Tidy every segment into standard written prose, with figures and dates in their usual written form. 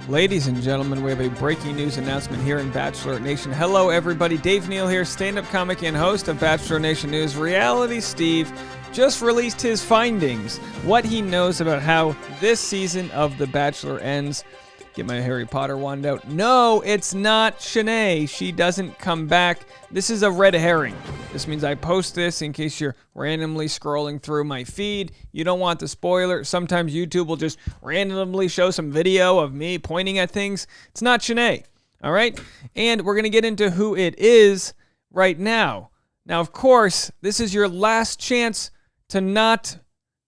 Ladies and gentlemen, we have a breaking news announcement here in Bachelor Nation. Hello, everybody. Dave Neal here, stand-up comic and host of Bachelor Nation News. Reality Steve just released his findings, what he knows about how this season of The Bachelor ends. Get my Harry Potter wand out. No, it's not Shanae. She doesn't come back. This is a red herring. This means I post this in case you're randomly scrolling through my feed. You don't want the spoiler. Sometimes YouTube will just randomly show some video of me pointing at things. It's not Shanae, all right? And we're going to get into who it is right now. Now, of course, this is your last chance to not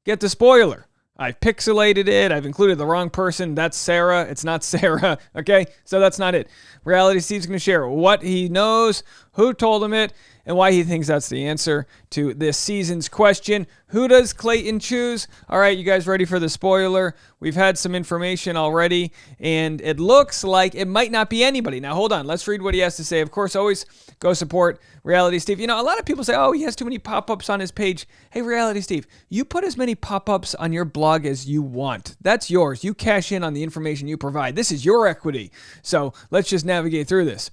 get the spoiler. I've pixelated it. I've included the wrong person. That's Sarah. It's not Sarah. Okay? So that's not it. Reality Steve's going to share what he knows, who told him it, and why he thinks that's the answer to this season's question. Who does Clayton choose? All right, you guys ready for the spoiler? We've had some information already, and it looks like it might not be anybody. Now, hold on. Let's read what he has to say. Of course, always go support Reality Steve. You know, a lot of people say, oh, he has too many pop-ups on his page. Hey, Reality Steve, you put as many pop-ups on your blog as you want. That's yours. You cash in on the information you provide. This is your equity. So let's just navigate through this.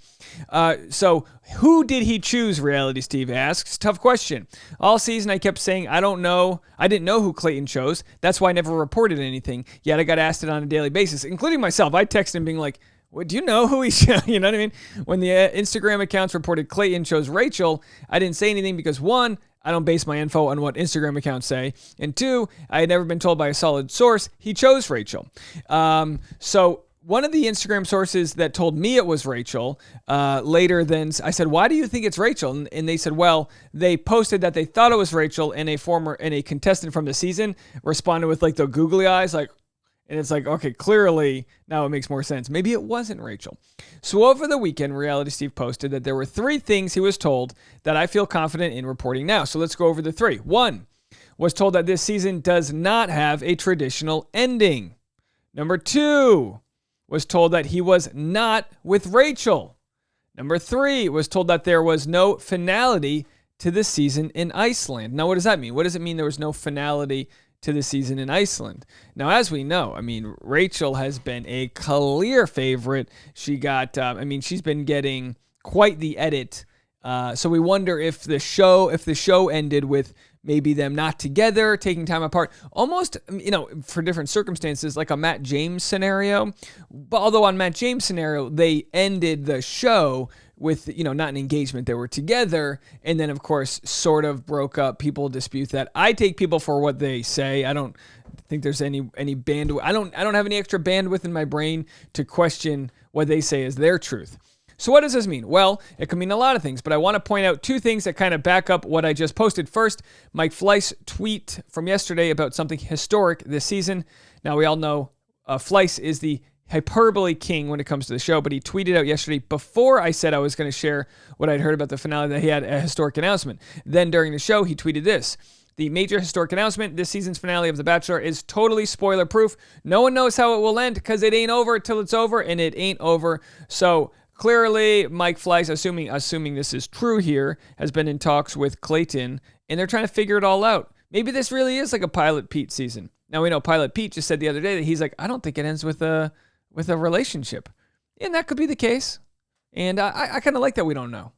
So who did he choose, Reality Steve asks. Tough question. All season I kept saying, I don't know. I didn't know who Clayton chose. That's why I never reported anything. Yet I got asked it on a daily basis, including myself. I texted him being like, well, do you know who he chose? You know what I mean? When the Instagram accounts reported Clayton chose Rachel, I didn't say anything because, one, I don't base my info on what Instagram accounts say. And two, I had never been told by a solid source he chose Rachel. So one of the Instagram sources that told me it was Rachel, later then I said, why do you think it's Rachel? And they said, well, they posted that they thought it was Rachel, and a contestant from the season responded with like the googly eyes, like, and it's like, okay, clearly now it makes more sense. Maybe it wasn't Rachel. So over the weekend, Reality Steve posted that there were 3 things he was told that I feel confident in reporting now. So let's go over the 3. 1, was told that this season does not have a traditional ending. Number 2, was told that he was not with Rachel. Number 3, was told that there was no finality to the season in Iceland. Now, what does that mean? What does it mean there was no finality to the season in Iceland? Now, as we know, I mean, Rachel has been a clear favorite. She got, she's been getting quite the edit. So we wonder if the show ended with maybe them not together, taking time apart, almost, for different circumstances, like a Matt James scenario. But although on Matt James' scenario, they ended the show with, not an engagement. They were together, and then, of course, sort of broke up. People dispute that. I take people for what they say. I don't think there's any bandwidth. I don't have any extra bandwidth in my brain to question what they say is their truth. So what does this mean? Well, it can mean a lot of things, but I want to point out 2 things that kind of back up what I just posted. First, Mike Fleiss tweet from yesterday about something historic this season. Now, we all know Fleiss is the hyperbole king when it comes to the show, but he tweeted out yesterday before I said I was going to share what I'd heard about the finale that he had a historic announcement. Then during the show, he tweeted this. The major historic announcement, this season's finale of The Bachelor is totally spoiler-proof. No one knows how it will end because it ain't over till it's over, and it ain't over. So clearly, Mike Fleiss, assuming this is true here, has been in talks with Clayton, and they're trying to figure it all out. Maybe this really is like a Pilot Pete season. Now, we know Pilot Pete just said the other day that he's like, I don't think it ends with a relationship. And that could be the case. And I kind of like that we don't know,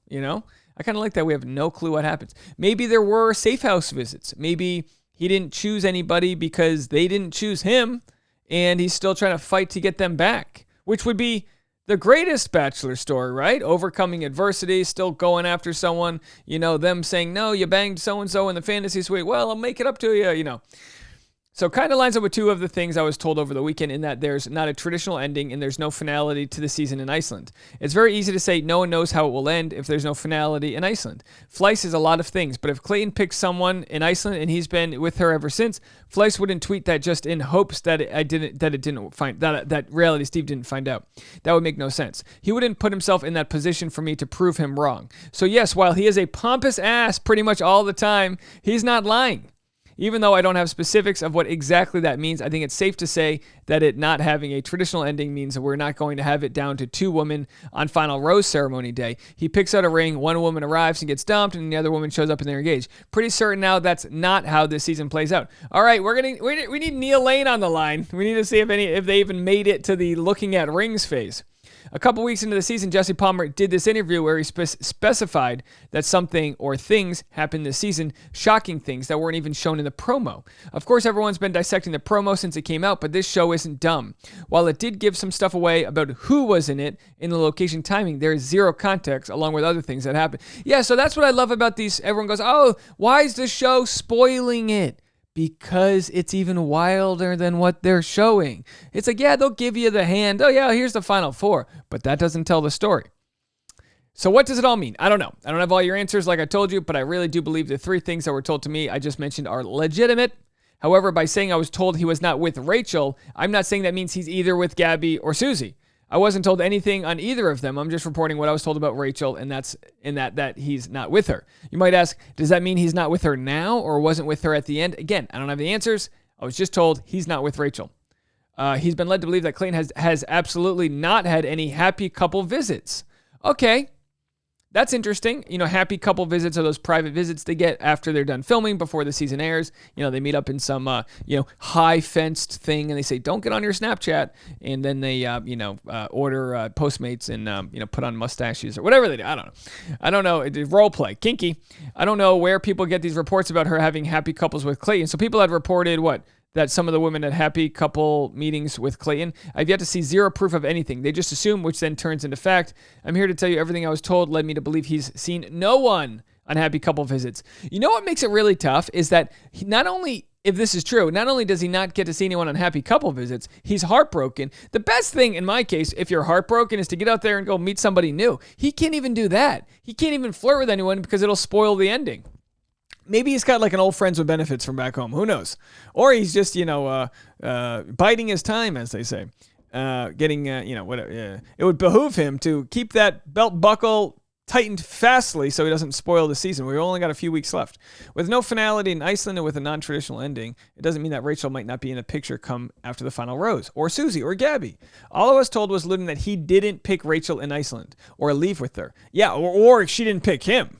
I kind of like that we have no clue what happens. Maybe there were safe house visits. Maybe he didn't choose anybody because they didn't choose him, and he's still trying to fight to get them back, which would be the greatest Bachelor story, right? Overcoming adversity, still going after someone, them saying, no, you banged so-and-so in the fantasy suite. Well, I'll make it up to you, So kind of lines up with 2 of the things I was told over the weekend, in that there's not a traditional ending and there's no finality to the season in Iceland. It's very easy to say no one knows how it will end if there's no finality in Iceland. Fleiss is a lot of things, but if Clayton picks someone in Iceland and he's been with her ever since, Fleiss wouldn't tweet that just in hopes that that Reality Steve didn't find out. That would make no sense. He wouldn't put himself in that position for me to prove him wrong. So yes, while he is a pompous ass pretty much all the time, he's not lying. Even though I don't have specifics of what exactly that means, I think it's safe to say that it not having a traditional ending means that we're not going to have it down to 2 women on final rose ceremony day. He picks out a ring, one woman arrives and gets dumped, and the other woman shows up and they're engaged. Pretty certain now that's not how this season plays out. All right, we need Neal Lane on the line. We need to see if they even made it to the looking at rings phase. A couple weeks into the season, Jesse Palmer did this interview where he specified that something or things happened this season, shocking things that weren't even shown in the promo. Of course, everyone's been dissecting the promo since it came out, but this show isn't dumb. While it did give some stuff away about who was in it, in the location timing, there is zero context along with other things that happened. Yeah, so that's what I love about these. Everyone goes, oh, why is the show spoiling it? Because it's even wilder than what they're showing. It's like, yeah, they'll give you the hand. Oh, yeah, here's the final 4. But that doesn't tell the story. So what does it all mean? I don't know. I don't have all your answers like I told you, but I really do believe the 3 things that were told to me I just mentioned are legitimate. However, by saying I was told he was not with Rachel, I'm not saying that means he's either with Gabby or Susie. I wasn't told anything on either of them. I'm just reporting what I was told about Rachel, and that's in that he's not with her. You might ask, does that mean he's not with her now or wasn't with her at the end? Again, I don't have the answers. I was just told he's not with Rachel. He's been led to believe that Clayton has absolutely not had any happy couple visits. Okay. That's interesting. Happy couple visits are those private visits they get after they're done filming before the season airs. They meet up in some, high fenced thing and they say, don't get on your Snapchat. And then they, order Postmates and, put on mustaches or whatever they do. I don't know. Role play. Kinky. I don't know where people get these reports about her having happy couples with Clayton. So people had reported that some of the women had happy couple meetings with Clayton. I've yet to see zero proof of anything. They just assume, which then turns into fact. I'm here to tell you everything I was told led me to believe he's seen no one on happy couple visits. You know what makes it really tough is that not only, if this is true, not only does he not get to see anyone on happy couple visits, he's heartbroken. The best thing in my case, if you're heartbroken, is to get out there and go meet somebody new. He can't even do that. He can't even flirt with anyone because it'll spoil the ending. Maybe he's got like an old friends with benefits from back home. Who knows? Or he's just, biding his time, as they say. It would behoove him to keep that belt buckle tightened fastly so he doesn't spoil the season. We've only got a few weeks left. With no finality in Iceland and with a non-traditional ending, it doesn't mean that Rachel might not be in the picture come after the final rose, or Susie, or Gabby. All I was told was alluding that he didn't pick Rachel in Iceland, or leave with her. Yeah, or she didn't pick him.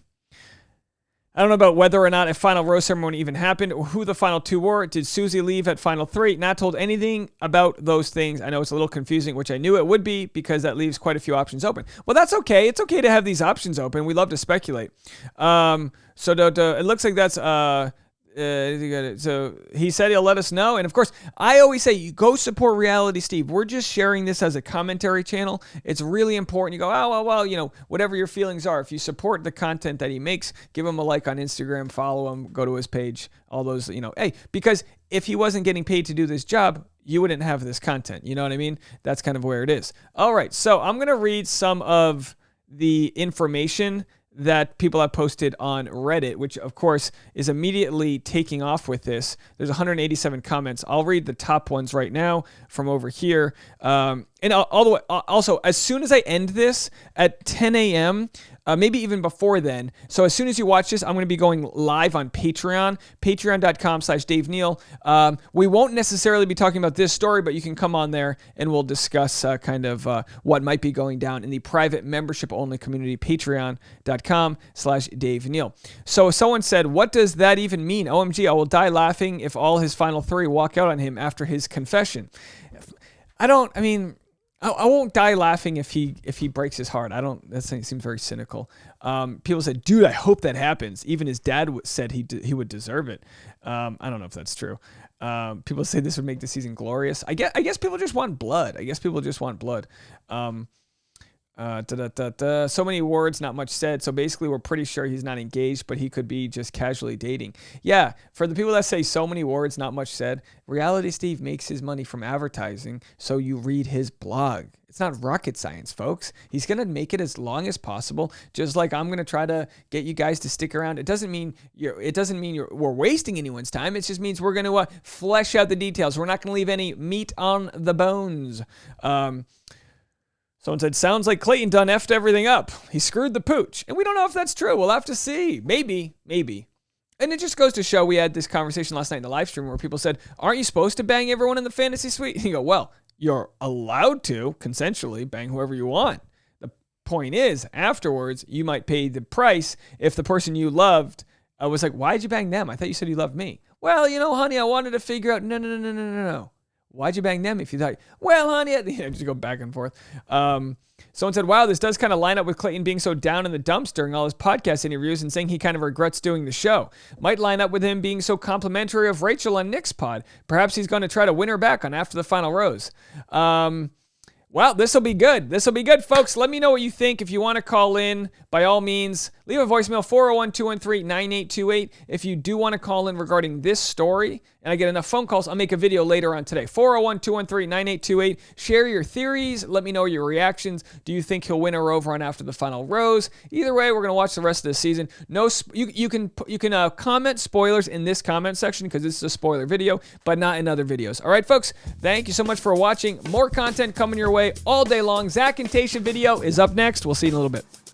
I don't know about whether or not a final rose ceremony even happened or who the final 2 were. Did Susie leave at final 3? Not told anything about those things. I know it's a little confusing, which I knew it would be because that leaves quite a few options open. Well, that's okay. It's okay to have these options open. We love to speculate. It looks like that's... So he said he'll let us know. And of course, I always say, you go support Reality Steve. We're just sharing this as a commentary channel. It's really important. You go, well, whatever your feelings are. If you support the content that he makes, give him a like on Instagram, follow him, go to his page, all those, hey, because if he wasn't getting paid to do this job, you wouldn't have this content. You know what I mean? That's kind of where it is. All right. So I'm going to read some of the information that people have posted on Reddit, which of course is immediately taking off with this. There's 187 comments. I'll read the top ones right now from over here. And all the way, also, as soon as I end this at 10 a.m., maybe even before then. So as soon as you watch this, I'm going to be going live on Patreon, patreon.com/Dave Neal. We won't necessarily be talking about this story, but you can come on there and we'll discuss what might be going down in the private membership-only community, patreon.com/Dave Neal. So someone said, what does that even mean? OMG, I will die laughing if all his final 3 walk out on him after his confession. I won't die laughing if he breaks his heart. That seems very cynical. People said, dude, I hope that happens. Even his dad said he would deserve it. I don't know if that's true. People say this would make the season glorious. I guess people just want blood. So many words, not much said. So basically, we're pretty sure he's not engaged, but he could be just casually dating. Yeah, for the people that say so many words, not much said, Reality Steve makes his money from advertising, so you read his blog. It's not rocket science, folks. He's going to make it as long as possible, just like I'm going to try to get you guys to stick around. It doesn't mean we're wasting anyone's time. It just means we're going to flesh out the details. We're not going to leave any meat on the bones. Someone said, sounds like Clayton done effed everything up. He screwed the pooch. And we don't know if that's true. We'll have to see. Maybe. And it just goes to show, we had this conversation last night in the live stream where people said, aren't you supposed to bang everyone in the fantasy suite? And you go, well, you're allowed to consensually bang whoever you want. The point is, afterwards, you might pay the price if the person you loved was like, why'd you bang them? I thought you said you loved me. Well, honey, I wanted to figure out, no. Why'd you bang them if you thought, well, honey, just go back and forth. Someone said, wow, this does kind of line up with Clayton being so down in the dumps during all his podcast interviews and saying he kind of regrets doing the show. Might line up with him being so complimentary of Rachel on Nick's pod. Perhaps he's going to try to win her back on After the Final Rose. Well, this will be good. This will be good, folks. Let me know what you think. If you want to call in, by all means, leave a voicemail, 401-213-9828. If you do want to call in regarding this story, and I get enough phone calls, I'll make a video later on today. 401-213-9828. Share your theories. Let me know your reactions. Do you think he'll win her over on After the Final Rose? Either way, we're going to watch the rest of the season. No, you can comment spoilers in this comment section because this is a spoiler video, but not in other videos. All right, folks, thank you so much for watching. More content coming your way all day long. Zach and Tasha video is up next. We'll see you in a little bit.